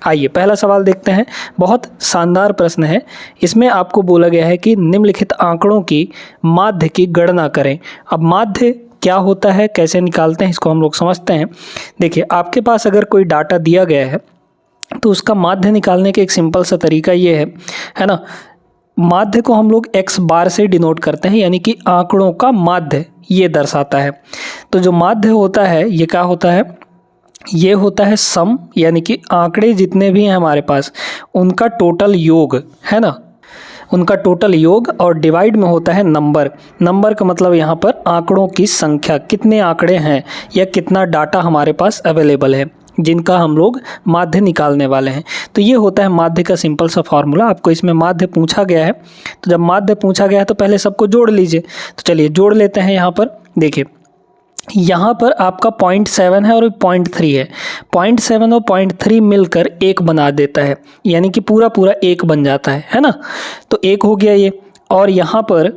आइए पहला सवाल देखते हैं। बहुत शानदार प्रश्न है। इसमें आपको बोला गया है कि निम्नलिखित आंकड़ों की माध्य की गणना करें। अब माध्य क्या होता है, कैसे निकालते हैं, इसको हम लोग समझते हैं। देखिए, आपके पास अगर कोई डाटा दिया गया है तो उसका माध्य निकालने का एक सिंपल सा तरीका ये है ना। माध्य को हम लोग x बार से डिनोट करते हैं, यानी कि आंकड़ों का माध्य ये दर्शाता है। तो जो माध्य होता है ये क्या होता है, ये होता है सम, यानी कि आंकड़े जितने भी हैं हमारे पास उनका टोटल योग, है ना, उनका टोटल योग, और डिवाइड में होता है नंबर। नंबर का मतलब यहाँ पर आंकड़ों की संख्या, कितने आंकड़े हैं या कितना डाटा हमारे पास अवेलेबल है जिनका हम लोग माध्य निकालने वाले हैं। तो ये होता है माध्य का सिंपल सा फॉर्मूला। आपको इसमें माध्य पूछा गया है, तो जब माध्य पूछा गया है तो पहले सबको जोड़ लीजिए। तो चलिए जोड़ लेते हैं। यहाँ पर देखिए, यहाँ पर आपका 0.7 है और 0.3 है। 0.7 और 0.3 मिलकर 1 बना देता है, यानी कि पूरा 1 बन जाता है ना। तो 1 हो गया ये, और यहाँ पर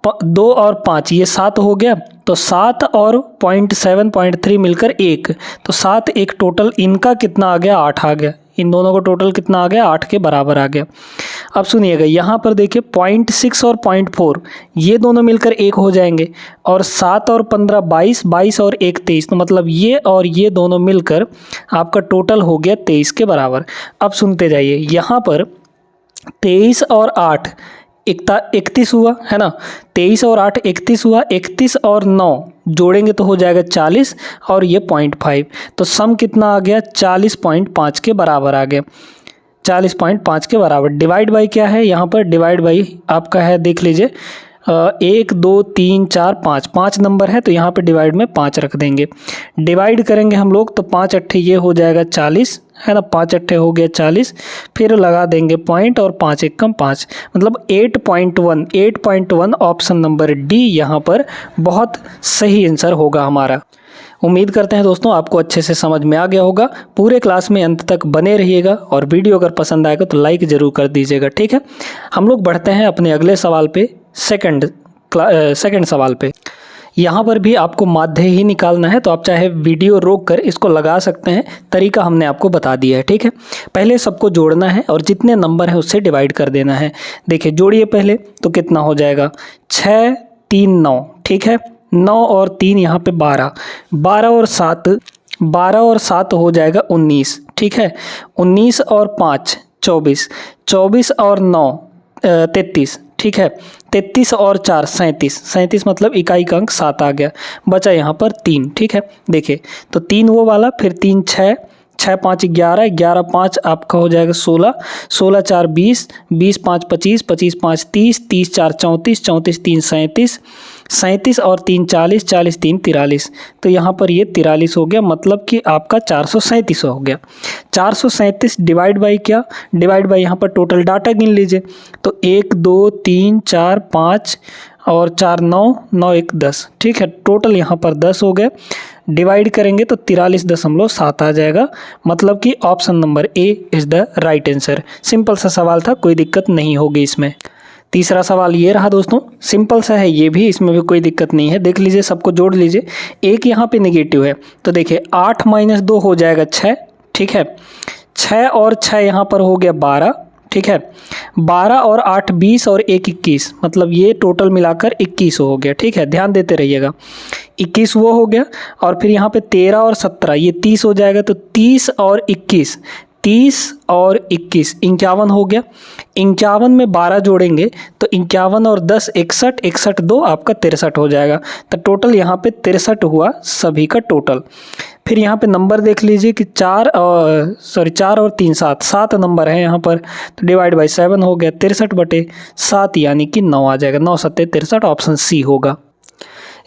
2 और 5 ये 7 हो गया। तो 7 और 0.7 0.3 मिलकर 1, तो 7 एक टोटल इनका कितना आ गया, 8 आ गया। इन दोनों का टोटल कितना आ गया, 8 के बराबर आ गया। अब सुनिएगा, यहाँ पर देखिए 0.6 और 0.4 ये दोनों मिलकर 1 हो जाएंगे, और 7 और 15 22, 22 और 1 23, तो मतलब ये और ये दोनों मिलकर आपका टोटल हो गया 23 के बराबर। अब सुनते जाइए, यहाँ पर 23 और 8 31 हुआ, है ना। 23 और 8 31 हुआ। 31 और 9 जोड़ेंगे तो हो जाएगा 40, और ये 0.5, तो सम कितना आ गया, 40.5 के बराबर आ गया। 40.5 के बराबर। डिवाइड बाई क्या है, यहाँ पर डिवाइड बाई आपका है, देख लीजिए 1 2 3 4 5, 5 नंबर है तो यहाँ पे डिवाइड में 5 रख देंगे। डिवाइड करेंगे हम लोग तो 5 अट्ठे ये हो जाएगा 40, है ना। 5 अट्ठे हो गया 40, फिर लगा देंगे पॉइंट, और 5 एकम 5, मतलब 8.1 ऑप्शन नंबर डी यहाँ पर बहुत सही आंसर होगा हमारा। उम्मीद करते हैं दोस्तों आपको अच्छे से समझ में आ गया होगा। पूरे क्लास में अंत तक बने रहिएगा, और वीडियो अगर पसंद आएगा तो लाइक ज़रूर कर दीजिएगा, ठीक है। हम लोग बढ़ते हैं अपने अगले सवाल पे, सेकंड सवाल पे। यहाँ पर भी आपको माध्य ही निकालना है, तो आप चाहे वीडियो रोक कर इसको लगा सकते हैं, तरीका हमने आपको बता दिया है, ठीक है। पहले सबको जोड़ना है और जितने नंबर है उससे डिवाइड कर देना है। देखिए जोड़िए पहले, तो कितना हो जाएगा, 6 3 9, ठीक है। 9 और 3 यहाँ पे 12, 12 और 7 हो जाएगा 19, ठीक है। 19 और 5 24, 24 और 9 33, ठीक है। 33 और 4 37, 37 मतलब इकाई का अंक 7 आ गया। बचा यहाँ पर 3, ठीक है। देखिए तो 3 वो वाला, फिर 3 6, 6 5 11, 11 5 आपका हो जाएगा 16, 16 4 20, 20 5 25, 25 5 30, 30 4 34, 34 3 37, 37 और 3 40, 40 3 43, तो यहाँ पर ये 43 हो गया, मतलब कि आपका 437 हो गया। 437 डिवाइड बाई क्या, डिवाइड बाई यहाँ पर टोटल डाटा गिन लीजिए, तो 1 2 3 4 5 और 4 9, 9 1 10, ठीक है। टोटल यहाँ पर 10 हो गए। डिवाइड करेंगे तो 43.7 आ जाएगा, मतलब कि option number A is the right answer. Simple सा सवाल था, कोई दिक्कत नहीं होगी इसमें। तीसरा सवाल ये रहा दोस्तों, सिंपल सा है ये भी, इसमें भी कोई दिक्कत नहीं है। देख लीजिए, सबको जोड़ लीजिए। एक यहाँ पे नेगेटिव है, तो देखिए 8 - 2 हो जाएगा 6, ठीक है। 6 और 6 यहाँ पर हो गया 12, ठीक है। 12 और 8 20 और 1 21, मतलब ये टोटल मिलाकर 21 हो गया, ठीक है। ध्यान देते रहिएगा। 21 वो हो गया, और फिर यहाँ पे 13 और 17 ये 30 हो जाएगा, तो 30 और 21, 30 और 21 51 हो गया। 51 में 12 जोड़ेंगे तो 51 और 10 61, 61 2 आपका 63 हो जाएगा। तो टोटल यहाँ पे 63 हुआ सभी का टोटल। फिर यहाँ पे नंबर देख लीजिए कि 4 और 3 7 नंबर है यहाँ पर, तो डिवाइड बाई 7 हो गया, 63/7 यानी कि 9 आ जाएगा। 9 7 63, ऑप्शन सी होगा।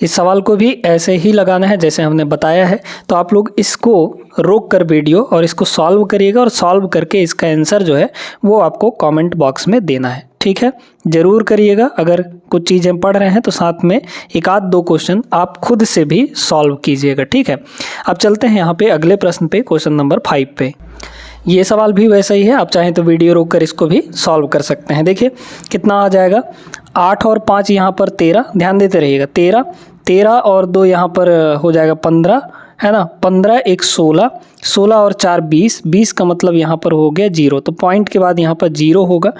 इस सवाल को भी ऐसे ही लगाना है जैसे हमने बताया है, तो आप लोग इसको रोक कर वीडियो और इसको सॉल्व करिएगा, और सॉल्व करके इसका आंसर जो है वो आपको कमेंट बॉक्स में देना है, ठीक है। ज़रूर करिएगा। अगर कुछ चीज़ें पढ़ रहे हैं तो साथ में 1-2 क्वेश्चन आप खुद से भी सॉल्व कीजिएगा, ठीक है। अब चलते हैं यहाँ पे अगले प्रश्न पे, क्वेश्चन नंबर 5 पे। ये सवाल भी वैसा ही है, आप चाहें तो वीडियो रोक कर इसको भी सॉल्व कर सकते हैं। देखिए कितना आ जाएगा, 8 और 5 यहाँ पर 13, ध्यान देते रहिएगा। 13 और 2 यहाँ पर हो जाएगा 15, है ना। 15 1 16, 16 और 4 20, 20 का मतलब यहाँ पर हो गया 0, तो पॉइंट के बाद यहाँ पर 0 होगा।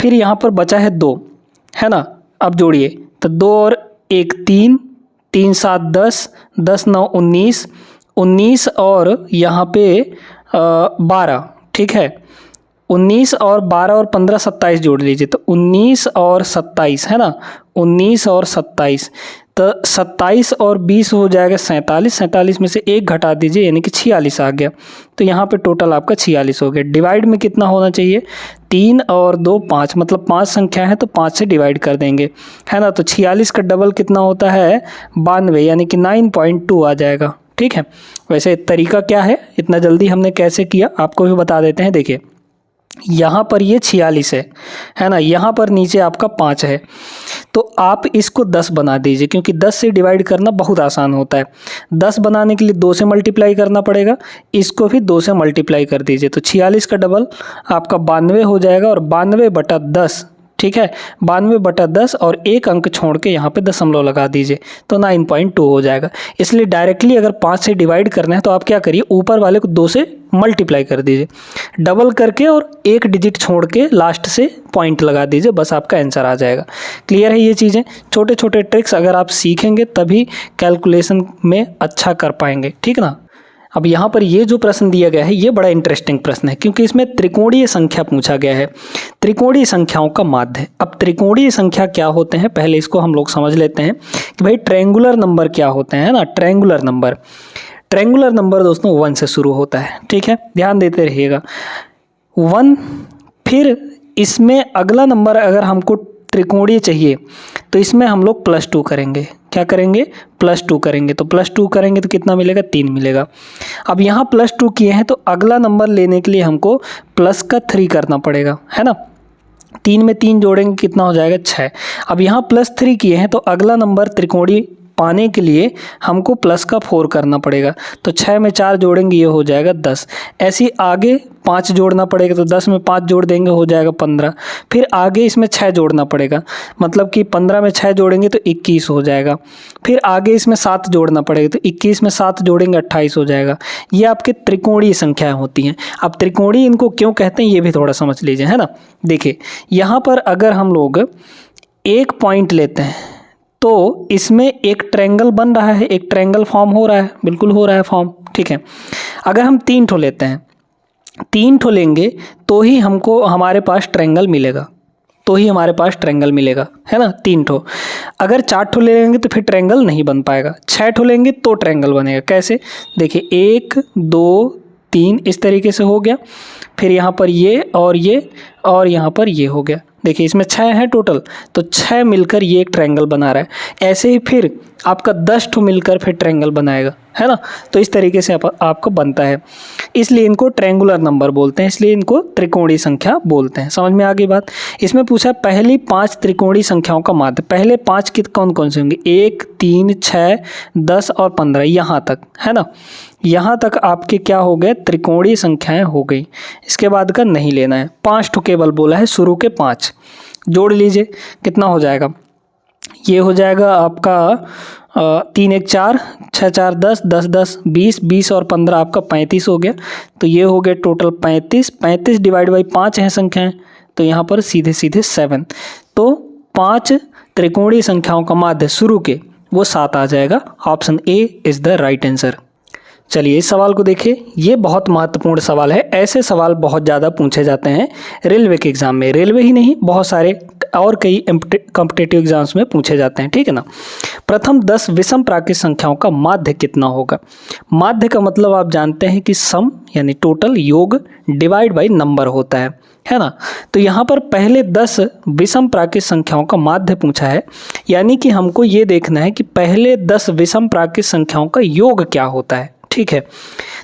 फिर यहाँ पर बचा है 2, है ना। अब जोड़िए, तो 2 और 1 3, 3 7 10, 10 9 19, 19 और यहाँ पे 12, ठीक है। 19 और 12 और 15 27 जोड़ लीजिए, तो 19 और 27, है ना। 19 और 27, तो 27 और 20 हो जाएगा 47, 47 में से 1 घटा दीजिए यानी कि 46 आ गया। तो यहाँ पे टोटल आपका 46 हो गया। डिवाइड में कितना होना चाहिए, 3 और 2 5, मतलब 5 संख्या है तो 5 से डिवाइड कर देंगे, है ना। तो 46 का डबल कितना होता है, 92, यानी कि 9.2 आ जाएगा, ठीक है। वैसे तरीका क्या है, इतना जल्दी हमने कैसे किया आपको भी बता देते हैं। देखिए यहाँ पर ये 46 है ना, यहाँ पर नीचे आपका 5 है, तो आप इसको 10 बना दीजिए, क्योंकि 10 से डिवाइड करना बहुत आसान होता है। 10 बनाने के लिए 2 से मल्टीप्लाई करना पड़ेगा, इसको भी 2 से मल्टीप्लाई कर दीजिए, तो 46 का डबल आपका 92 हो जाएगा, और 92/10, ठीक है। 92/10 और 1 अंक छोड़ के यहाँ पे दशमलव लगा दीजिए, तो 9.2 हो जाएगा। इसलिए डायरेक्टली अगर 5 से डिवाइड करना है तो आप क्या करिए, ऊपर वाले को 2 से मल्टीप्लाई कर दीजिए, डबल करके और 1 डिजिट छोड़ के लास्ट से पॉइंट लगा दीजिए, बस आपका आंसर आ जाएगा। क्लियर है ये चीज़ें, छोटे छोटे ट्रिक्स अगर आप सीखेंगे तभी कैलकुलेशन में अच्छा कर पाएंगे, ठीक ना। अब यहाँ पर ये जो प्रश्न दिया गया है ये बड़ा इंटरेस्टिंग प्रश्न है, क्योंकि इसमें त्रिकोणीय संख्या पूछा गया है, त्रिकोणीय संख्याओं का माध्य। अब त्रिकोणीय संख्या क्या होते हैं, पहले इसको हम लोग समझ लेते हैं कि भाई ट्रायंगुलर नंबर क्या होते हैं ना। ट्रायंगुलर नंबर दोस्तों 1 से शुरू होता है, ठीक है, ध्यान देते रहिएगा। 1, फिर इसमें अगला नंबर अगर हमको त्रिकोणीय चाहिए तो इसमें हम लोग +2 करेंगे। क्या करेंगे, +2 करेंगे, तो +2 करेंगे तो कितना मिलेगा, 3 मिलेगा। अब यहाँ +2 किए हैं तो अगला नंबर लेने के लिए हमको प्लस का 3 करना पड़ेगा, है ना। 3 में 3 जोड़ेंगे कितना हो जाएगा, 6। अब यहाँ +3 किए हैं तो अगला नंबर त्रिकोणीय पाने के लिए हमको प्लस का 4 करना पड़ेगा, तो 6 में 4 जोड़ेंगे ये हो जाएगा 10। ऐसे आगे 5 जोड़ना पड़ेगा, तो 10 में 5 जोड़ देंगे हो जाएगा 15। फिर आगे इसमें 6 जोड़ना पड़ेगा, मतलब कि 15 में 6 जोड़ेंगे तो 21 हो जाएगा। फिर आगे इसमें 7 जोड़ना पड़ेगा, तो 21 में 7 जोड़ेंगे 28 हो जाएगा। ये आपके त्रिकोणीय संख्याएं होती हैं। अब त्रिकोणीय इनको क्यों कहते हैं ये भी थोड़ा समझ लीजिए, है ना। देखिए यहाँ पर अगर हम लोग एक पॉइंट लेते हैं तो इसमें एक ट्रायंगल बन रहा है, एक ट्रायंगल फॉर्म हो रहा है, बिल्कुल हो रहा है फॉर्म, ठीक है। अगर हम 3 ठो लेते हैं, 3 ठो लेंगे तो ही हमको हमारे पास ट्रायंगल मिलेगा, है ना। 3 ठो, अगर 4 ठो ले लेंगे तो फिर ट्रायंगल नहीं बन पाएगा। 6 ठो लेंगे तो ट्रायंगल बनेगा। कैसे, देखिए 1 2 3 इस तरीके से हो गया, फिर यहाँ पर ये और यहाँ पर ये हो गया। देखिए इसमें 6 है टोटल, तो 6 मिलकर ये एक ट्रायंगल बना रहा है। ऐसे ही फिर आपका 10 ठो मिलकर फिर ट्रायंगल बनाएगा, है ना। तो इस तरीके से आपको बनता है, इसलिए इनको ट्रायंगुलर नंबर बोलते हैं, इसलिए इनको त्रिकोणीय संख्या बोलते हैं। समझ में आ गई बात। इसमें पूछा पहली 5 त्रिकोणीय संख्याओं का माध्य। पहले 5 कौन कौन से होंगे, 1 3 6 10 और 15, यहाँ तक, है ना। यहाँ तक आपके क्या हो गए, त्रिकोणीय संख्याएं हो गई। इसके बाद का नहीं लेना है। 5 ठो केवल बोला है, शुरू के 5 जोड़ लीजिए, कितना हो जाएगा, ये हो जाएगा आपका 3 1 4, 6 4 10, 10 10 20, 20 और 15 आपका 35 हो गया। तो ये हो गया टोटल 35। 35 डिवाइड बाई 5 हैं संख्याएं, तो यहाँ पर सीधे 7। तो 5 त्रिकोणीय संख्याओं का माध्य शुरू के वो 7 आ जाएगा। Option A is the right answer. चलिए इस सवाल को देखिए, ये बहुत महत्वपूर्ण सवाल है। ऐसे सवाल बहुत ज़्यादा पूछे जाते हैं रेलवे के एग्ज़ाम में, रेलवे ही नहीं बहुत सारे और कई कॉम्पिटिटिव एग्जाम्स में पूछे जाते हैं, ठीक है ना। प्रथम 10 विषम प्राकृत संख्याओं का माध्य कितना होगा। माध्य का मतलब आप जानते हैं कि सम यानी टोटल, योग डिवाइड बाई नंबर होता है ना। तो यहाँ पर पहले 10 विषम प्राकृत संख्याओं का माध्य पूछा है, यानी कि हमको ये देखना है कि पहले 10 विषम प्राकृत संख्याओं का योग क्या होता है, ठीक है।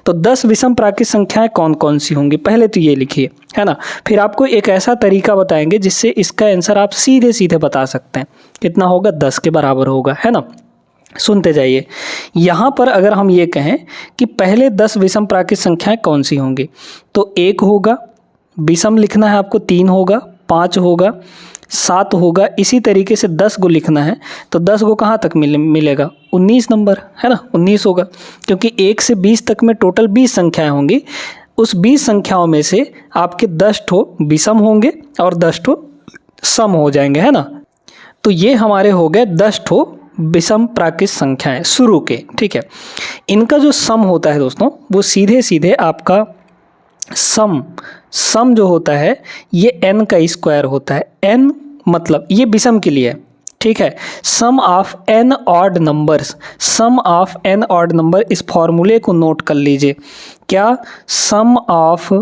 तो 10 विषम प्राकृत संख्याएं कौन कौन सी होंगी, पहले तो ये लिखिए, है ना। फिर आपको एक ऐसा तरीका बताएंगे जिससे इसका आंसर आप सीधे सीधे बता सकते हैं। कितना होगा, 10 के बराबर होगा, है ना। सुनते जाइए। यहाँ पर अगर हम ये कहें कि पहले 10 विषम प्राकृत संख्याएं कौन सी होंगी, तो 1 होगा, विषम लिखना है आपको, 3 होगा, 5 होगा, 7 होगा। इसी तरीके से 10 को लिखना है तो 10 को कहाँ तक मिलेगा, 19 नंबर, है ना, 19 होगा। क्योंकि 1 से 20 तक में टोटल 20 संख्याएं होंगी, उस 20 संख्याओं में से आपके 10 ठो विषम होंगे और 10 ठो सम हो जाएंगे, है ना। तो ये हमारे हो गए 10 ठो विषम प्राकृत संख्याएं शुरू के, ठीक है। इनका जो सम होता है दोस्तों, वो सीधे सीधे आपका सम जो होता है ये n का स्क्वायर होता है। n मतलब ये विषम के लिए, ठीक है। Sum of n odd numbers, sum of n odd number, इस फॉर्मूले को नोट कर लीजिए। क्या, sum of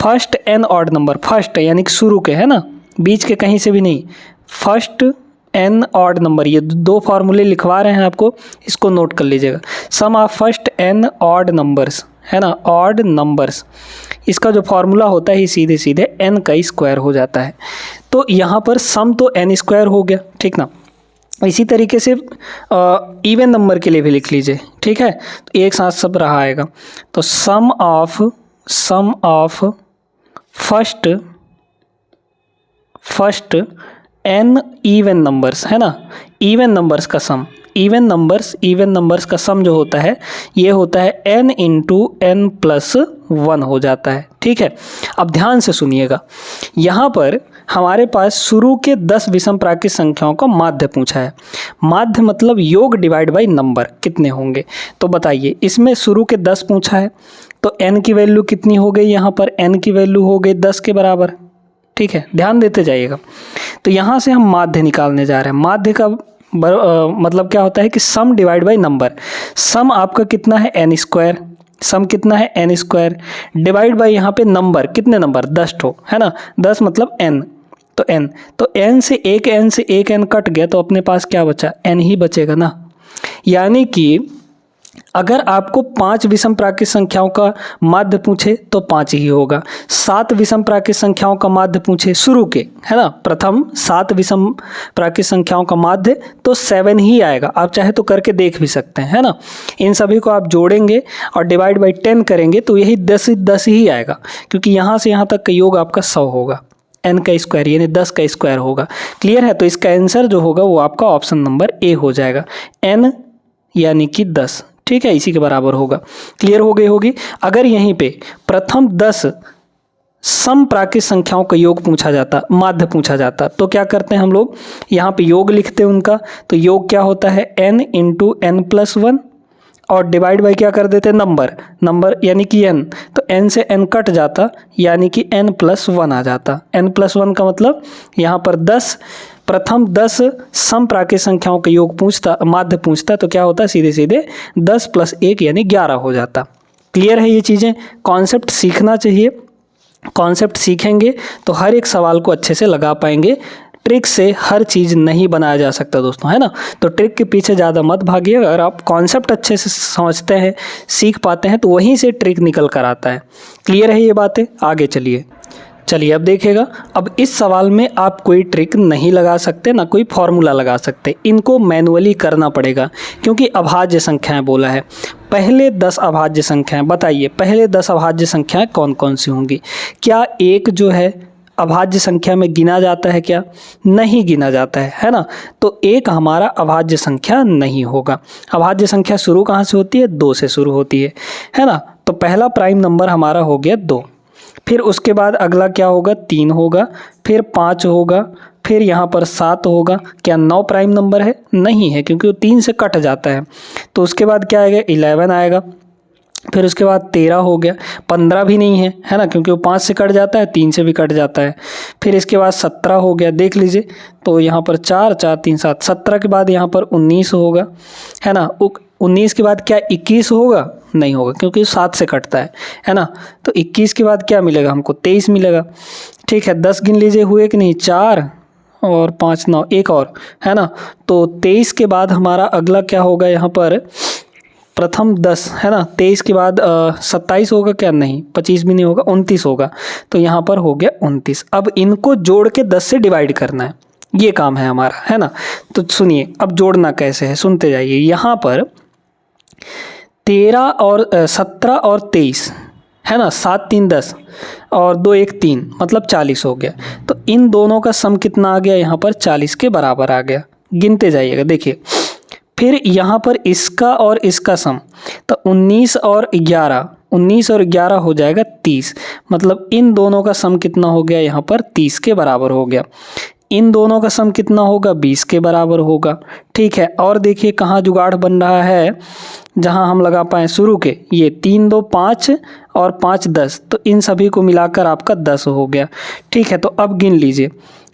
first n odd number, first यानी कि शुरू के, है ना, बीच के कहीं से भी नहीं, फर्स्ट n ऑड नंबर, ये दो फार्मूले लिखवा रहे हैं आपको, इसको नोट कर लीजिएगा। Sum of first n odd numbers, है ना, ऑड नंबर्स, इसका जो फार्मूला होता है सीधे सीधे n का स्क्वायर हो जाता है। तो यहाँ पर सम तो n स्क्वायर हो गया, ठीक ना। इसी तरीके से इवन नंबर के लिए भी लिख लीजिए, ठीक है। तो एक साथ सब रहा आएगा। तो sum of first n even numbers, है ना, इवन नंबर्स का सम, इवन नंबर्स का सम जो होता है ये होता है n इंटू n प्लस 1 हो जाता है, ठीक है। अब ध्यान से सुनिएगा, यहाँ पर हमारे पास शुरू के 10 विषम प्राकृत संख्याओं का माध्य पूछा है। माध्य मतलब योग डिवाइड बाई नंबर कितने होंगे। तो बताइए, इसमें शुरू के 10 पूछा है तो n की वैल्यू कितनी हो गई, यहाँ पर n की वैल्यू हो गई 10 के बराबर, ठीक है, ध्यान देते जाइएगा। तो यहाँ से हम माध्य निकालने जा रहे हैं। माध्य का मतलब क्या होता है कि सम डिवाइड बाई नंबर। सम आपका कितना है, n स्क्वायर, सम कितना है n स्क्वायर, डिवाइड बाई यहाँ पे नंबर, कितने नंबर, 10 ठो, है ना, 10 मतलब n, तो n से एक n कट गया तो अपने पास क्या बचा, n ही बचेगा ना। यानी कि अगर आपको 5 विषम प्राकृत संख्याओं का माध्य पूछे तो 5 ही होगा। 7 विषम प्राकृत संख्याओं का माध्य पूछे शुरू के, है ना, प्रथम 7 विषम प्राकृत संख्याओं का माध्य तो 7 ही आएगा। आप चाहे तो करके देख भी सकते हैं, है ना। इन सभी को आप जोड़ेंगे और डिवाइड बाई 10 करेंगे तो यही 10 ही आएगा, क्योंकि यहाँ से यहाँ तक का योग आपका 100 होगा। n का स्क्वायर यानी 10 का स्क्वायर होगा। क्लियर है। तो इसका आंसर जो होगा वो आपका ऑप्शन नंबर ए हो जाएगा, n यानी कि 10, ठीक है, इसी के बराबर होगा। क्लियर हो गई होगी। अगर यहीं पे प्रथम 10 सम प्राकृत संख्याओं का योग पूछा जाता, माध्य पूछा जाता, तो क्या करते हैं हम लोग, यहाँ पे योग लिखते हैं उनका। तो योग क्या होता है, n इंटू n प्लस 1 और डिवाइड बाई क्या कर देते हैं, नंबर यानी कि n, तो n से n कट जाता यानी कि n प्लस 1 आ जाता। n प्लस 1 का मतलब यहाँ पर 10, प्रथम 10 सम प्राकृत संख्याओं का योग पूछता, माध्य पूछता, तो क्या होता, सीधे सीधे 10 प्लस 1 यानी 11 हो जाता। क्लियर है ये चीज़ें। कॉन्सेप्ट सीखना चाहिए, कॉन्सेप्ट सीखेंगे तो हर एक सवाल को अच्छे से लगा पाएंगे। ट्रिक से हर चीज़ नहीं बनाया जा सकता दोस्तों, है ना। तो ट्रिक के पीछे ज़्यादा मत भागिए। अगर आप कॉन्सेप्ट अच्छे से समझते हैं, सीख पाते हैं, तो वहीं से ट्रिक निकल कर आता है। क्लियर है ये बातें। आगे चलिए अब देखिएगा। अब इस सवाल में आप कोई ट्रिक नहीं लगा सकते, ना कोई फॉर्मूला लगा सकते, इनको मैनुअली करना पड़ेगा, क्योंकि अभाज्य संख्याएं बोला है। पहले 10 अभाज्य संख्याएं, बताइए पहले 10 अभाज्य संख्याएं कौन कौन सी होंगी। क्या एक जो है अभाज्य संख्या में गिना जाता है, क्या नहीं गिना जाता है ना। तो एक हमारा अभाज्य संख्या नहीं होगा। अभाज्य संख्या शुरू कहाँ से होती है, 2 से शुरू होती है ना। तो पहला प्राइम नंबर हमारा हो गया 2, फिर उसके बाद अगला क्या होगा, 3 होगा, फिर 5 होगा, फिर यहाँ पर 7 होगा। क्या 9 प्राइम नंबर है, नहीं है, क्योंकि वो 3 से कट जाता है। तो उसके बाद क्या आएगा, 11 आएगा, फिर उसके बाद 13 हो गया, 15 भी नहीं है ना, क्योंकि वो 5 से कट जाता है, 3 से भी कट जाता है। फिर इसके बाद 17 हो गया, देख लीजिए। तो यहाँ पर 4 4 3 7, 17 के बाद यहाँ पर 19 होगा, है ना। 19 के बाद क्या 21 होगा, नहीं होगा, क्योंकि 7 से कटता है ना। तो 21 के बाद क्या मिलेगा हमको, 23 मिलेगा। ठीक है, 10 गिन लीजिए, हुए कि नहीं, 4 और 5 9, एक और, है ना। तो 23 के बाद हमारा अगला क्या होगा, यहाँ पर प्रथम 10, है ना। 23 के बाद 27 होगा, क्या नहीं, 25 भी नहीं होगा, 29 होगा। तो यहाँ पर हो गया 29। अब इनको जोड़ के 10 से डिवाइड करना है, ये काम है हमारा, है ना। तो सुनिए अब जोड़ना कैसे है, सुनते जाइए। यहाँ पर 13 और 17 और 23, है ना, 7 3 10 और 2 1 3, मतलब 40 हो गया। तो इन दोनों का सम कितना आ गया, यहाँ पर 40 के बराबर आ गया। गिनते जाइएगा, देखिए फिर यहाँ पर इसका और इसका सम, तो 19 और 11 हो जाएगा 30। मतलब इन दोनों का सम कितना हो गया, यहाँ पर 30 के बराबर हो गया। इन दोनों का सम कितना होगा, 20 के बराबर होगा। ठीक है, और देखिए कहाँ जुगाड़ बन रहा है, जहाँ हम लगा पाएँ शुरू के, ये 3 2 5 और 5 10, तो इन सभी को मिलाकर आपका 10 हो गया। ठीक है, तो अब गिन लीजिए,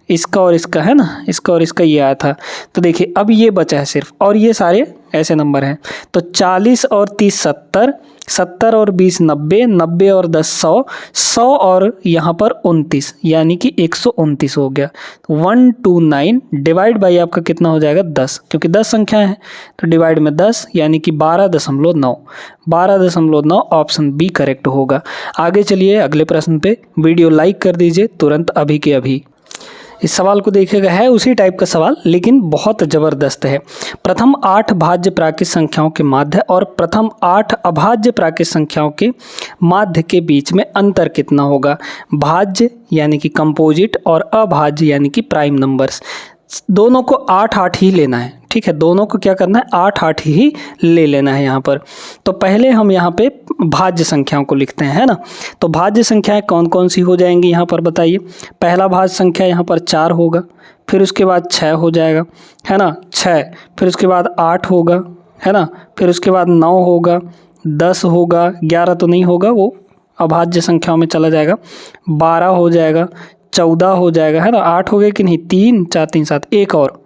इसका और इसका है ना, इसका और इसका ये आया था, तो देखिए अब ये बचा है सिर्फ, और ये सारे ऐसे नंबर हैं। तो 40 और 30 70, 70 और 20 90, 90 और 10 100, 100 और यहाँ पर 29, यानी कि 129 हो गया। 129 डिवाइड बाई आपका कितना हो जाएगा, 10, क्योंकि 10 संख्या है तो डिवाइड में 10, यानी कि 12.9। 12.9 ऑप्शन बी करेक्ट होगा। आगे चलिए अगले प्रश्न पे। वीडियो लाइक कर दीजिए तुरंत, अभी के अभी। इस सवाल को देखिएगा, है उसी टाइप का सवाल लेकिन बहुत ज़बरदस्त है। प्रथम 8 भाज्य प्राकृत संख्याओं के माध्य और प्रथम 8 अभाज्य प्राकृत संख्याओं के माध्य के बीच में अंतर कितना होगा। भाज्य यानी कि कंपोजिट और अभाज्य यानी कि प्राइम नंबर्स, दोनों को 8-8 ही लेना है। ठीक है, दोनों को क्या करना है, 8-8 ही ले लेना है यहाँ पर। तो पहले हम यहाँ पे भाज्य संख्याओं को लिखते हैं, है ना। तो भाज्य संख्याएं कौन कौन सी हो जाएंगी यहाँ पर बताइए। पहला भाज्य संख्या यहाँ पर 4 होगा, फिर उसके बाद 6 हो जाएगा, है ना, 6, फिर उसके बाद 8 होगा, है ना, फिर उसके बाद 9 होगा, 10 होगा, 11 तो नहीं होगा, वो अभाज्य संख्याओं में चला जाएगा, 12 हो जाएगा, 14 हो जाएगा, है ना। 8 हो गए कि नहीं, 3 4 3 7, एक और।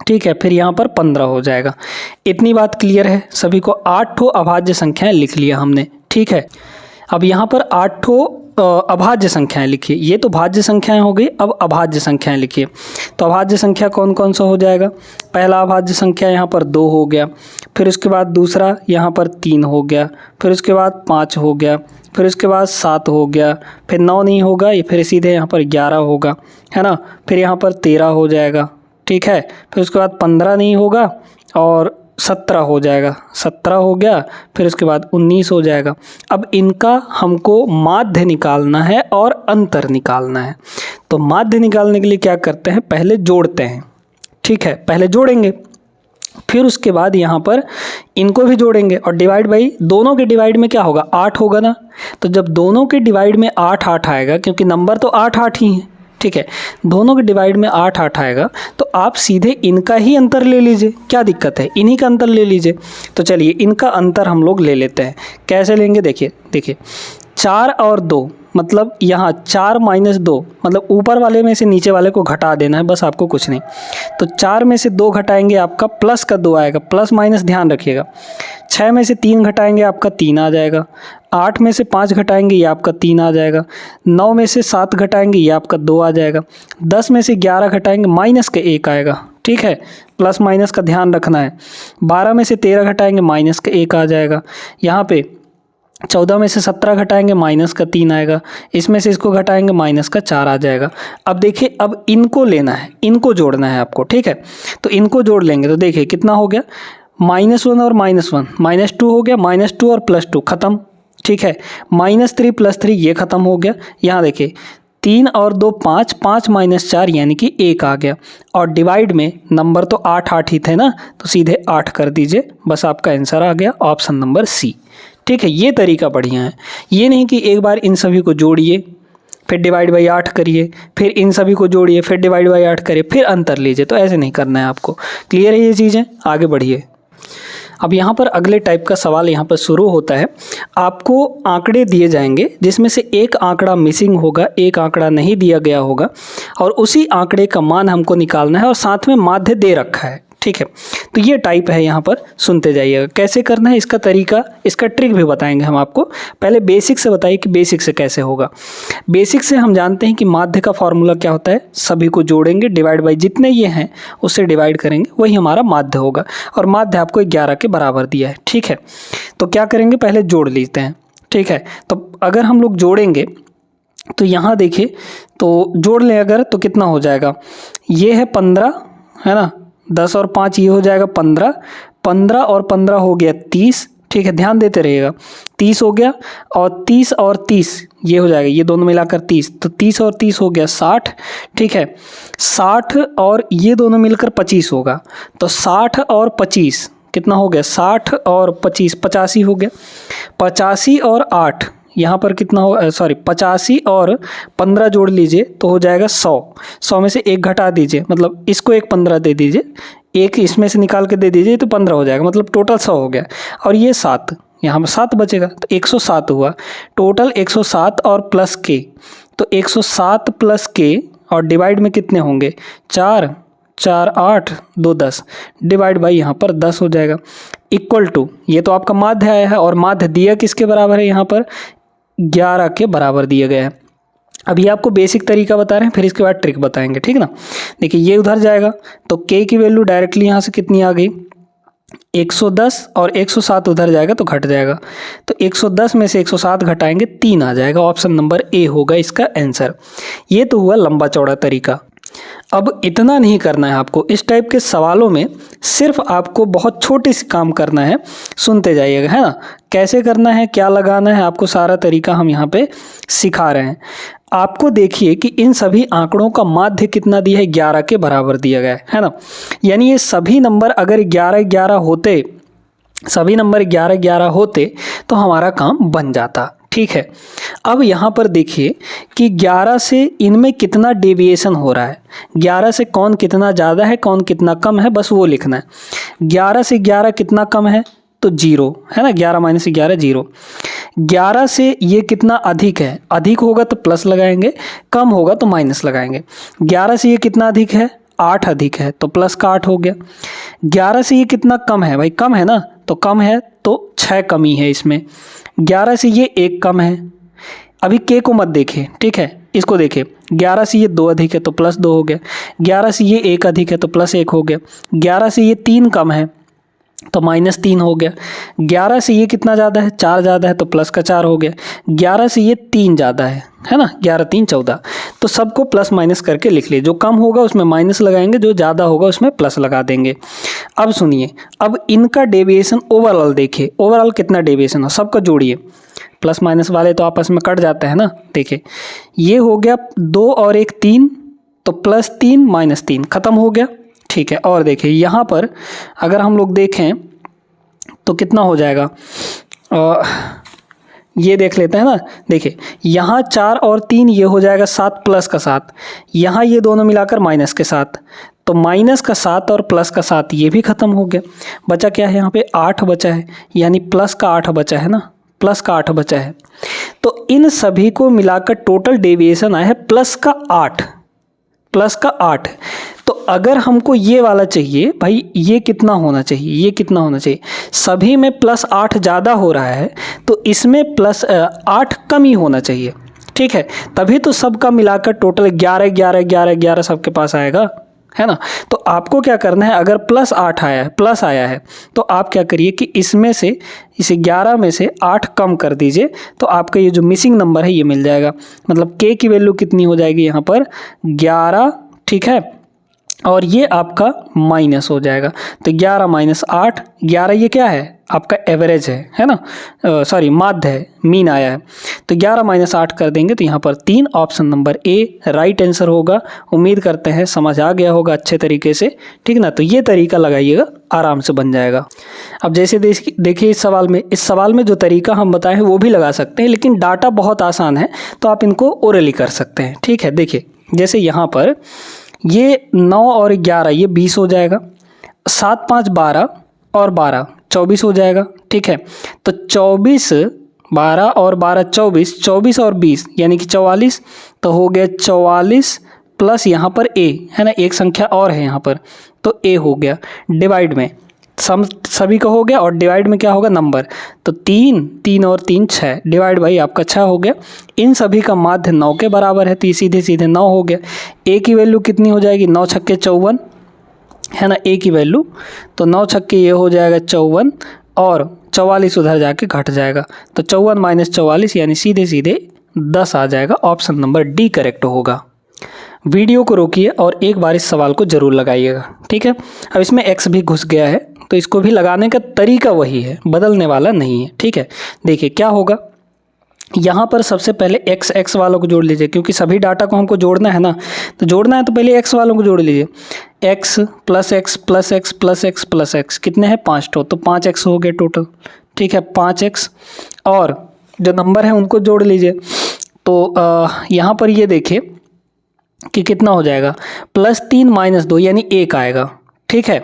ठीक है, फिर यहाँ पर 15 हो जाएगा। इतनी बात क्लियर है सभी को। 8 अभाज्य संख्याएं लिख लिया हमने। ठीक है, अब यहाँ पर 8 अभाज्य संख्याएं लिखिए। ये तो भाज्य संख्याएं हो गई, अब अभाज्य संख्याएं लिखिए। तो अभाज्य संख्या कौन कौन सा हो जाएगा। पहला अभाज्य संख्या यहाँ पर 2 हो गया, फिर उसके बाद दूसरा यहाँ पर 3 हो गया, फिर उसके बाद 5 हो गया, फिर उसके बाद 7 हो गया, फिर 9 नहीं होगा, ये फिर सीधे यहाँ पर 11 होगा, है ना, फिर यहाँ पर 13 हो जाएगा। ठीक है, फिर उसके बाद 15 नहीं होगा और 17 हो जाएगा, 17 हो गया, फिर उसके बाद 19 हो जाएगा। अब इनका हमको माध्य निकालना है और अंतर निकालना है। तो माध्य निकालने के लिए क्या करते हैं, पहले जोड़ते हैं। ठीक है, पहले जोड़ेंगे, फिर उसके बाद यहाँ पर इनको भी जोड़ेंगे और डिवाइड बाई, दोनों के डिवाइड में क्या होगा, 8 होगा ना। तो जब दोनों के डिवाइड में 8-8 आएगा, क्योंकि नंबर तो 8-8 ही हैं, ठीक है, दोनों के डिवाइड में 8-8 आएगा, तो आप सीधे इनका ही अंतर ले लीजिए, क्या दिक्कत है, इन्हीं का अंतर ले लीजिए। तो चलिए इनका अंतर हम लोग ले लेते हैं। कैसे लेंगे, देखिए 4 और 2, मतलब यहाँ 4 - 2, मतलब ऊपर वाले में से नीचे वाले को घटा देना है, बस आपको कुछ नहीं। तो 4 में से 2 घटाएंगे, आपका प्लस का 2 आएगा, प्लस माइनस ध्यान रखिएगा। 6 में से 3 घटाएंगे, आपका 3 आ जाएगा। 8 में से 5 घटाएंगे, ये आपका 3 आ जाएगा। 9 में से 7 घटाएंगे, ये आपका 2 आ जाएगा। 10 में से 11 घटाएंगे, माइनस का 1 आएगा। ठीक है, प्लस माइनस का ध्यान रखना है। 12 में से 13 घटाएंगे, माइनस का 1 आ जाएगा। यहाँ पे 14 में से 17 घटाएंगे, माइनस का 3 आएगा। इसमें से इसको घटाएंगे, माइनस का 4 आ जाएगा। अब देखिए, अब इनको लेना है, इनको जोड़ना है आपको। ठीक है, तो इनको जोड़ लेंगे, तो देखिए कितना हो गया, -1 और -1, -2 हो गया, -2 और +2 खत्म। ठीक है, -3 +3 ये खत्म हो गया। यहाँ देखिए 3 और 2 5, 5 - 4 यानी कि 1 आ गया। और डिवाइड में नंबर तो 8-8 ही थे ना, तो सीधे 8 कर दीजिए, बस आपका आंसर आ गया, ऑप्शन नंबर सी। ठीक है, ये तरीका बढ़िया है। ये नहीं कि एक बार इन सभी को जोड़िए, फिर डिवाइड बाई 8 करिए, फिर इन सभी को जोड़िए, फिर डिवाइड बाई 8 करिए, फिर अंतर लीजिए। तो ऐसे नहीं करना है आपको। क्लियर है ये चीज़ें, आगे बढ़िए। अब यहाँ पर अगले टाइप का सवाल यहाँ पर शुरू होता है। आपको आंकड़े दिए जाएंगे जिसमें से एक आंकड़ा मिसिंग होगा, एक आंकड़ा नहीं दिया गया होगा, और उसी आंकड़े का मान हमको निकालना है और साथ में माध्य दे रखा है। ठीक है, तो ये टाइप है, यहाँ पर सुनते जाइएगा कैसे करना है, इसका तरीका, इसका ट्रिक भी बताएंगे हम आपको। पहले बेसिक से बताइए कि बेसिक से कैसे होगा। बेसिक से हम जानते हैं कि माध्य का फॉर्मूला क्या होता है, सभी को जोड़ेंगे, डिवाइड बाई जितने ये हैं उससे डिवाइड करेंगे, वही हमारा माध्य होगा। और माध्य आपको 11 के बराबर दिया है। ठीक है, तो क्या करेंगे, पहले जोड़ लेते हैं। ठीक है, तो अगर हम लोग जोड़ेंगे तो यहाँ देखिए, तो जोड़ लें अगर, तो कितना हो जाएगा, ये है 15, है ना, 10 और 5 ये हो जाएगा 15, 15 और 15 हो गया 30। ठीक है, ध्यान देते रहिएगा। 30 हो गया और 30 और 30 ये हो जाएगा, ये दोनों मिलाकर 30, तो 30 और 30 हो गया 60। ठीक है, 60 और ये दोनों मिलकर 25 होगा, तो 60 और 25 कितना हो गया, 60 और 25 85 हो गया। 85 और 8 यहाँ पर कितना हो, सॉरी 85 और 15 जोड़ लीजिए तो हो जाएगा 100। 100 में से एक घटा दीजिए, मतलब इसको एक 15 दे दीजिए, एक इसमें से निकाल के दे दीजिए तो 15 हो जाएगा, मतलब टोटल 100 हो गया। और ये 7, यहाँ पर 7 बचेगा तो 107 हुआ टोटल। 107 और प्लस के, तो 107 प्लस के और डिवाइड में कितने होंगे, 4 4 8 2 10, डिवाइड बाई यहाँ पर 10 हो जाएगा। इक्वल टू, ये तो आपका माध्य आया है और माध्य दिया किसके बराबर है, यहाँ पर 11 के बराबर दिया गया है। अब ये आपको बेसिक तरीका बता रहे हैं, फिर इसके बाद ट्रिक बताएंगे, ठीक ना। देखिए ये उधर जाएगा तो k की वैल्यू डायरेक्टली यहाँ से कितनी आ गई, 110, और 107 उधर जाएगा तो घट जाएगा, तो 110 में से 107 घटाएंगे 3 आ जाएगा। ऑप्शन नंबर ए होगा इसका आंसर। ये तो हुआ लंबा चौड़ा तरीका। अब इतना नहीं करना है आपको, इस टाइप के सवालों में सिर्फ आपको बहुत छोटे से काम करना है, सुनते जाइएगा, है ना। कैसे करना है, क्या लगाना है, आपको सारा तरीका हम यहाँ पे सिखा रहे हैं। आपको देखिए कि इन सभी आंकड़ों का माध्य कितना दिया है, 11 के बराबर दिया गया है ना। यानी ये सभी नंबर अगर 11 11 होते, सभी नंबर 11 11 होते तो हमारा काम बन जाता, ठीक है। अब यहाँ पर देखिए कि 11 से इनमें कितना डेविएशन हो रहा है, 11 से कौन कितना ज़्यादा है कौन कितना कम है, बस वो लिखना है। 11 से 11 कितना कम है, तो 0 है ना, 11 माइनस 11 0। 11 से ये कितना अधिक है, अधिक होगा तो प्लस लगाएंगे, कम होगा तो माइनस लगाएंगे। 11 से ये कितना अधिक है, 8 अधिक है तो प्लस का 8 हो गया। 11 से ये कितना कम है, भाई कम है ना, तो कम है तो 6 कमी है इसमें। 11 से ये 1 कम है, अभी के को मत देखें, ठीक है, इसको देखें। 11 से ये 2 अधिक है तो प्लस 2 हो गया। 11 से ये 1 अधिक है तो प्लस 1 हो गया। 11 से ये 3 कम है तो माइनस 3 हो गया। 11 से ये कितना ज़्यादा है, 4 ज़्यादा है तो प्लस का 4 हो गया। 11 से ये 3 ज़्यादा है ना, 11 3 14। तो सबको प्लस माइनस करके लिख लीजिए, जो कम होगा उसमें माइनस लगाएंगे, जो ज़्यादा होगा उसमें प्लस लगा देंगे। अब सुनिए, अब इनका डेविएशन ओवरऑल देखिए, ओवरऑल कितना डेविएशन हो, सबका जोड़िए। प्लस माइनस वाले तो आपस में कट जाते हैं ना, देखिए ये हो गया 2 और 1 3, तो प्लस 3 माइनस 3 खत्म हो गया, ठीक है। और देखिए यहाँ पर अगर हम लोग देखें तो कितना हो जाएगा, ये देख लेते हैं ना। देखिए यहाँ 4 और 3 ये हो जाएगा 7 प्लस का 7, यहाँ ये दोनों मिलाकर माइनस के 7, तो माइनस का 7 और प्लस का 7 ये भी ख़त्म हो गया। बचा क्या है, यहाँ पे 8 बचा है, यानी प्लस का 8 बचा है ना, प्लस का 8 बचा है। तो इन सभी को मिलाकर टोटल डेविएशन आया है प्लस का 8, प्लस का 8। तो अगर हमको ये वाला चाहिए, भाई ये कितना होना चाहिए, ये कितना होना चाहिए, सभी में प्लस 8 ज़्यादा हो रहा है तो इसमें प्लस 8 कम ही होना चाहिए, ठीक है। तभी तो सबका मिलाकर टोटल 11 11 11 11 सबके पास आएगा, है ना। तो आपको क्या करना है, अगर प्लस 8 आया है, प्लस आया है, तो आप क्या करिए कि इसमें से, इसे 11 में से 8 कम कर दीजिए, तो आपका ये जो मिसिंग नंबर है ये मिल जाएगा। मतलब के की वैल्यू कितनी हो जाएगी यहाँ पर 11, ठीक है, और ये आपका माइनस हो जाएगा। तो 11 माइनस 8, 11 ये क्या है, आपका एवरेज है ना, सॉरी माध्य है, मीन आया है। तो 11 माइनस 8 कर देंगे तो यहाँ पर 3, option number A right answer होगा। उम्मीद करते हैं समझ आ गया होगा अच्छे तरीके से, ठीक ना। तो ये तरीका लगाइएगा, आराम से बन जाएगा। अब जैसे देखिए इस सवाल में जो तरीका हम बताए हैं वो भी लगा सकते हैं, लेकिन डाटा बहुत आसान है तो आप इनको ओरली कर सकते हैं, ठीक है। देखिए जैसे यहाँ पर ये 9 और 11 ये 20 हो जाएगा, 7 5 12 और 12 24 हो जाएगा, ठीक है। तो 24 12 और 12 24, 24 और 20 यानी कि 44, तो हो गया 44 प्लस यहाँ पर ए है ना, एक संख्या और है यहाँ पर, तो ए हो गया। डिवाइड में सभी का हो गया और डिवाइड में क्या होगा, नंबर, तो 3 3 और 3 6, डिवाइड भाई आपका 6 हो गया। इन सभी का माध्य 9 के बराबर है, तो सीधे सीधे 9 हो गया। ए की वैल्यू कितनी हो जाएगी, 9 छक्के 54 है ना, ए की वैल्यू, तो 9 छक्के ये हो जाएगा 54 और 44 उधर जाके घट जाएगा, तो 54 माइनस 44 यानी सीधे सीधे 10 आ जाएगा। ऑप्शन नंबर डी करेक्ट होगा। वीडियो को रोकिए और एक बार इस सवाल को ज़रूर लगाइएगा, ठीक है। अब इसमें x भी घुस गया है, तो इसको भी लगाने का तरीका वही है, बदलने वाला नहीं है। ठीक है, देखिए क्या होगा, यहाँ पर सबसे पहले x वालों को जोड़ लीजिए, क्योंकि सभी डाटा को हमको जोड़ना है ना, तो जोड़ना है तो पहले x वालों को जोड़ लीजिए। x plus x plus x plus x plus x कितने हैं 5 तो 5x हो गए टोटल। ठीक है, 5x और जो नंबर है उनको जोड़ लीजिए। तो यहाँ पर ये देखिए कि कितना हो जाएगा, +3 - 2 यानी 1 आएगा। ठीक है,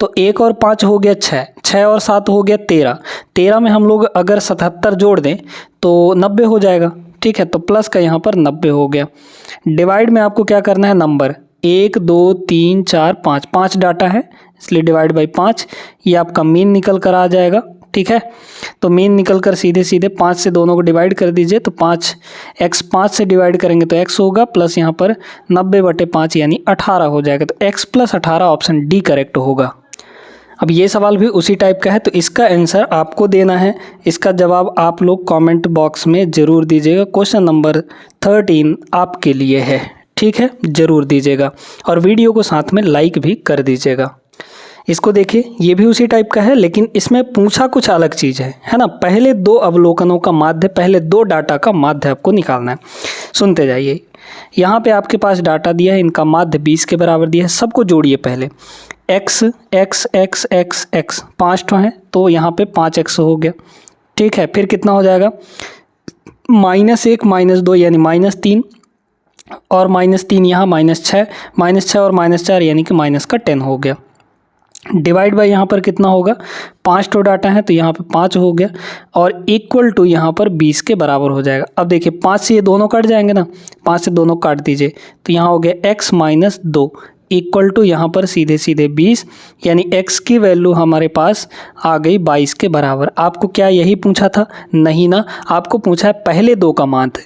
तो 1 और 5 हो गया 6, 6 और 7 हो गया 13, 13 में हम लोग अगर 77 जोड़ दें तो 90 हो जाएगा। ठीक है, तो प्लस का यहाँ पर 90 हो गया। डिवाइड में आपको क्या करना है, नंबर 1 2 3 4 5, 5 डाटा है इसलिए डिवाइड बाई 5, ये आपका मीन निकल कर आ जाएगा। ठीक है, तो मीन निकल कर सीधे सीधे 5 से दोनों को डिवाइड कर दीजिए, तो 5x 5 से डिवाइड करेंगे तो x होगा, प्लस यहाँ पर 90/5 यानी 18 हो जाएगा। तो x + 18 ऑप्शन डी करेक्ट होगा। अब ये सवाल भी उसी टाइप का है, तो इसका आंसर आपको देना है। इसका जवाब आप लोग कमेंट बॉक्स में ज़रूर दीजिएगा। क्वेश्चन नंबर 13 आपके लिए है। ठीक है, ज़रूर दीजिएगा और वीडियो को साथ में लाइक भी कर दीजिएगा। इसको देखिए, ये भी उसी टाइप का है, लेकिन इसमें पूछा कुछ अलग चीज़ है ना। पहले 2 अवलोकनों का माध्य, पहले 2 डाटा का माध्य आपको निकालना है। सुनते जाइए, यहाँ पे आपके पास डाटा दिया है, इनका माध्य 20 के बराबर दिया है। सबको जोड़िए पहले, x x x x x 5 तो हैं, तो यहाँ पे 5x हो गया। ठीक है, फिर कितना हो जाएगा, -1 - 2 यानी -3 और -3 यहाँ -6 और -4 यानी कि -10 हो गया। डिवाइड बाय यहाँ पर कितना होगा, 5 तो डाटा है तो यहाँ पे 5 हो गया और इक्वल टू यहाँ पर 20 के बराबर हो जाएगा। अब देखिए 5 से ये दोनों कट जाएंगे ना, 5 से दोनों काट दीजिए तो यहाँ हो गया x - 2 इक्वल टू यहाँ पर सीधे सीधे 20, यानी x की वैल्यू हमारे पास आ गई 22 के बराबर। आपको क्या यही पूछा था? नहीं ना, आपको पूछा है पहले 2 का माध्य।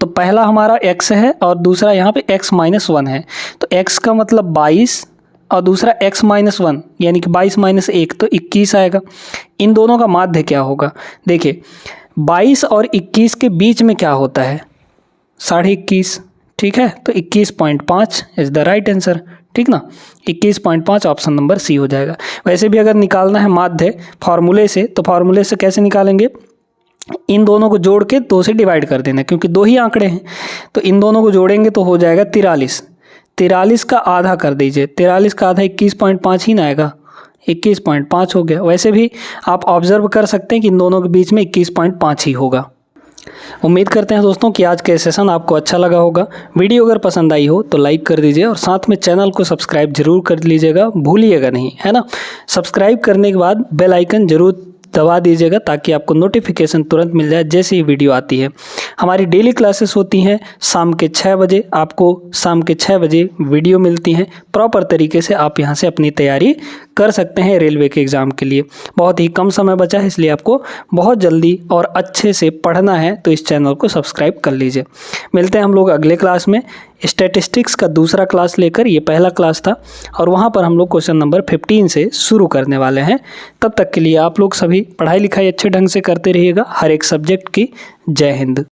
तो पहला हमारा x है और दूसरा यहाँ पे x - 1 है, तो x का मतलब 22 और दूसरा x - 1 यानी कि 22 - 1 तो 21 आएगा। इन दोनों का माध्य क्या होगा? देखिए 22 और 21 के बीच में क्या होता है? 21.5। ठीक है, तो 21.5 इज़ द राइट आंसर। ठीक ना, 21.5 ऑप्शन नंबर सी हो जाएगा। वैसे भी अगर निकालना है माध्य फार्मूले से, तो फार्मूले से कैसे निकालेंगे? इन दोनों को जोड़ के 2 से डिवाइड कर देना, क्योंकि 2 ही आंकड़े हैं। तो इन दोनों को जोड़ेंगे तो हो जाएगा 43। 43 का आधा कर दीजिए, 43 का आधा 21.5 ही ना आएगा, 21.5 हो गया। वैसे भी आप ऑब्जर्व कर सकते हैं कि इन दोनों के बीच में 21.5 ही होगा। उम्मीद करते हैं दोस्तों कि आज का सेशन आपको अच्छा लगा होगा। वीडियो अगर पसंद आई हो तो लाइक कर दीजिए और साथ में चैनल को सब्सक्राइब जरूर कर लीजिएगा, भूलिएगा नहीं, है ना। सब्सक्राइब करने के बाद बेल आइकन जरूर दबा दीजिएगा ताकि आपको नोटिफिकेशन तुरंत मिल जाए जैसे ही वीडियो आती है। हमारी डेली क्लासेस होती हैं शाम के 6 बजे, आपको शाम के 6 बजे वीडियो मिलती हैं। प्रॉपर तरीके से आप यहां से अपनी तैयारी कर सकते हैं रेलवे के एग्ज़ाम के लिए। बहुत ही कम समय बचा है, इसलिए आपको बहुत जल्दी और अच्छे से पढ़ना है, तो इस चैनल को सब्सक्राइब कर लीजिए। मिलते हैं हम लोग अगले क्लास में स्टैटिस्टिक्स का दूसरा क्लास लेकर। ये पहला क्लास था और वहाँ पर हम लोग क्वेश्चन नंबर 15 से शुरू करने वाले हैं। तब तक के लिए आप लोग सभी पढ़ाई लिखाई अच्छे ढंग से करते रहिएगा, हर एक सब्जेक्ट की। जय हिंद।